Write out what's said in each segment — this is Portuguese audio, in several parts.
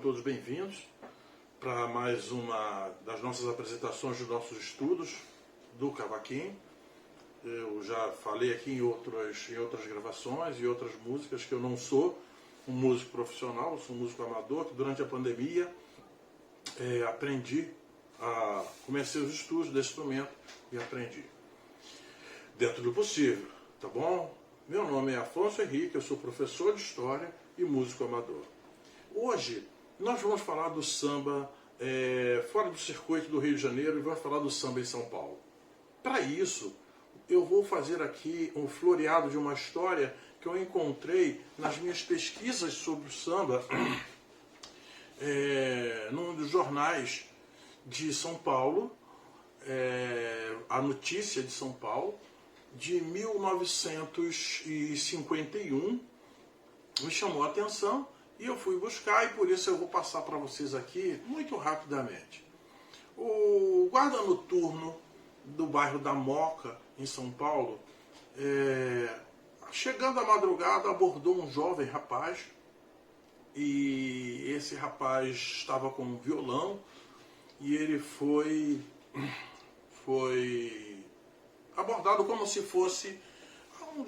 todos bem-vindos para mais uma das nossas apresentações dos nossos estudos do cavaquinho. Eu já falei aqui em outras gravações e outras músicas que eu não sou um músico profissional, eu sou um músico amador, que durante a pandemia comecei os estudos desse instrumento e aprendi. Dentro do possível, tá bom? Meu nome é Afonso Henrique, eu sou professor de História e músico amador. Hoje nós vamos falar do samba fora do circuito do Rio de Janeiro e vamos falar do samba em São Paulo. Para isso, eu vou fazer aqui um floreado de uma história que eu encontrei nas minhas pesquisas sobre o samba num dos jornais de São Paulo, a Notícia de São Paulo, de 1951, me chamou a atenção e eu fui buscar, e por isso eu vou passar para vocês aqui muito rapidamente. O guarda noturno do bairro da Moca, em São Paulo, chegando à madrugada, abordou um jovem rapaz, e esse rapaz estava com um violão, e ele foi abordado como se fosse um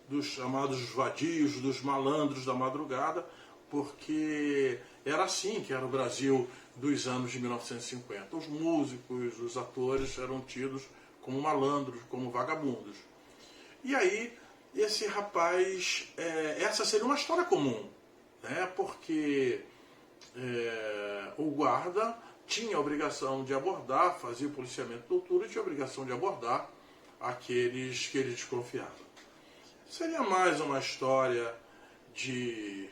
dos chamados vadios, dos malandros da madrugada, porque era assim que era o Brasil dos anos de 1950. Os músicos, os atores eram tidos como malandros, como vagabundos. E aí, esse rapaz, essa seria uma história comum, né? Porque o guarda tinha a obrigação de abordar, fazia o policiamento de altura e tinha a obrigação de abordar aqueles que ele desconfiava. Seria mais uma história de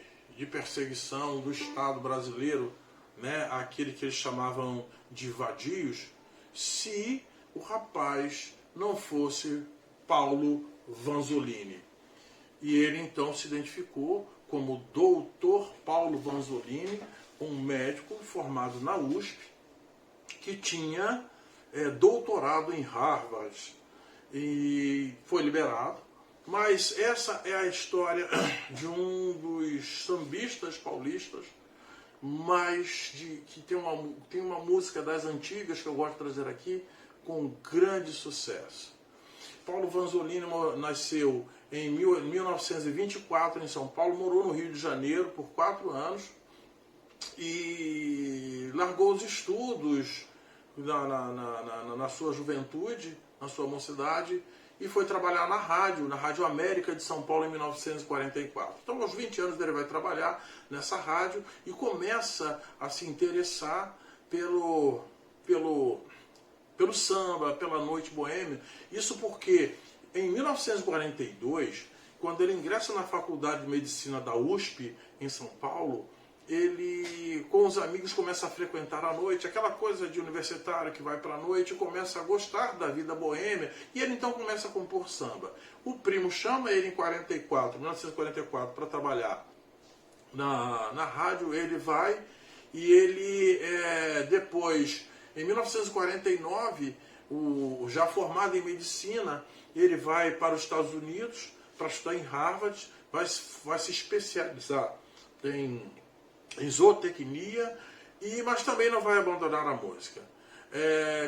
perseguição do Estado brasileiro, né, aquele que eles chamavam de vadios, se o rapaz não fosse Paulo Vanzolini. E ele então se identificou como Doutor Paulo Vanzolini, um médico formado na USP, que tinha doutorado em Harvard e foi liberado. Mas essa é a história de um dos sambistas paulistas, que tem uma música das antigas que eu gosto de trazer aqui, com grande sucesso. Paulo Vanzolini nasceu em 1924 em São Paulo, morou no Rio de Janeiro por 4 anos e largou os estudos na sua juventude, na sua mocidade, e foi trabalhar na Rádio América de São Paulo em 1944. Então, aos 20 anos ele vai trabalhar nessa rádio e começa a se interessar pelo samba, pela noite boêmia. Isso porque, em 1942, quando ele ingressa na Faculdade de Medicina da USP, em São Paulo, ele, com os amigos, começa a frequentar a noite, aquela coisa de universitário que vai para a noite, e começa a gostar da vida boêmia, e ele então começa a compor samba. O primo chama ele em 1944, para trabalhar na rádio, ele vai, e ele depois, em 1949, já formado em medicina, ele vai para os Estados Unidos para estudar em Harvard, vai se especializar em zootecnia, mas também não vai abandonar a música.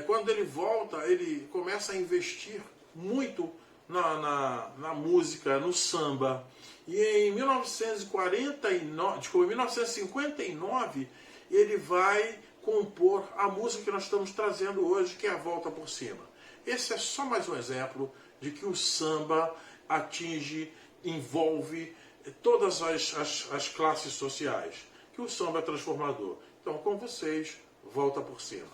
Quando ele volta, ele começa a investir muito na música, no samba. E em 1959, ele vai compor a música que nós estamos trazendo hoje, que é a Volta por Cima. Esse é só mais um exemplo de que o samba envolve todas as classes sociais, que o samba é transformador. Então, com vocês, Volta por Cima.